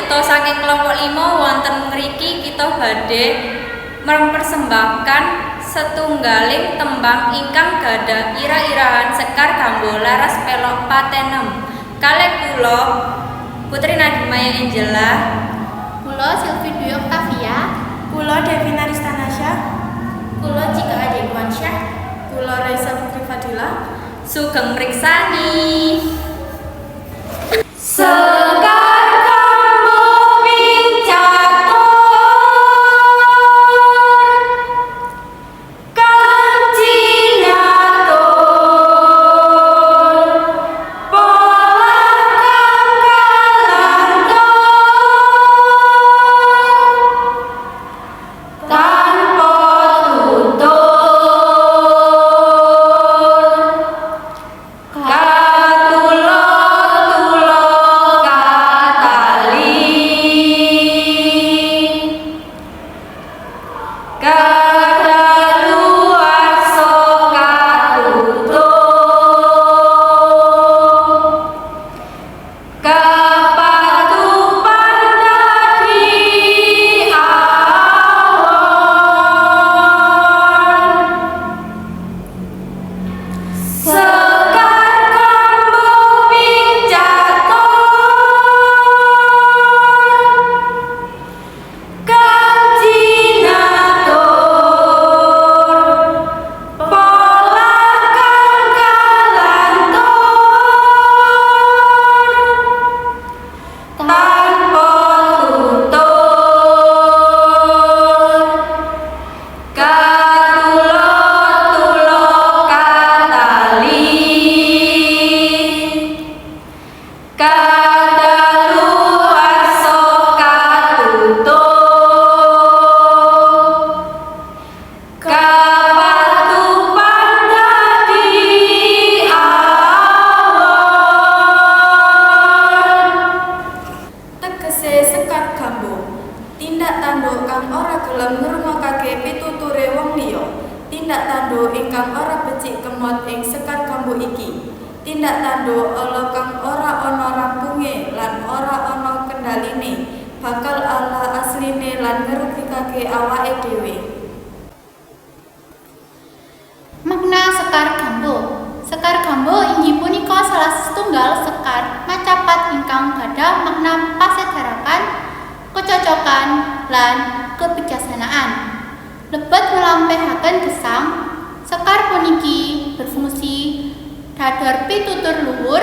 kita saking kelompok 5 wonten mriki kita badhe mempersembahkan setunggaling tembang ingkang gadhah ira-irahan Sekar Gambo laras pelok patenem. Kalih kula Putri Nadimaya Angela, kula Silvi Dwi Oktavia, kula Devina Ristanasya, kula Cika Ade Wansyah, kula Raisa Putri Fadila, sugeng mriksani. Sekar Gambo, tindak tanduk kang ora gelem ngrungokake pituture wong liya, tindak tanduk ingkang ora becik kemot ing Sekar Gambo iki, tindak tanduk ala kang ora ana rampunge lan ora ana kendaline, bakal ala asline lan ngerugikake awake dhewe. Makna Sekar Gambo. Sekar Gambo inggih punika salah setunggal sekar macapat ingkang gadhah makna pasedharakan, kecocokan, lan kebijaksanaan. Lebet nglampahaken gesang, sekar puniki berfungsi dados pitutur luhur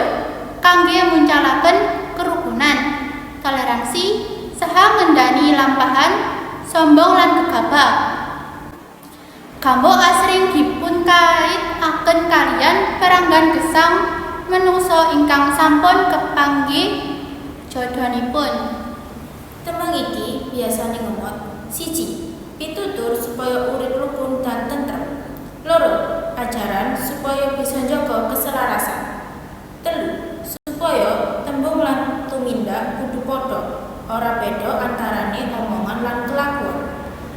kangge muncalaken kerukunan, toleransi, saha ngendani lampahan, sombong lan gegabah. Gambo asring dipunkaitaken kaliyan peranggan gesang menungso ingkang sampun kepanggih jodhonipun. Tembang iki biasane ngemot 1. Pitutur supaya urip rukun dan tentrem. 2. Ajaran supaya bisa njaga keselarasan. 3. Supaya tembung lan tumindak kudu padha, ora beda antarane omongan lan kelakuan.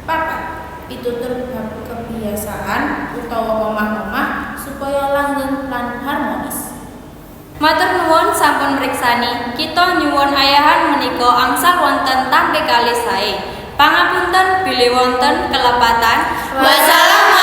4. Pitutur bab kebiasaan utawa omah-omah supaya langgeng lan harmonis. Matur nuwun sampun mriksani. Kita nyuwun ayahan menika angsal wonten tampi kalih sae. Pangapunten bilih wonten kelepatan. Wassalamualaikum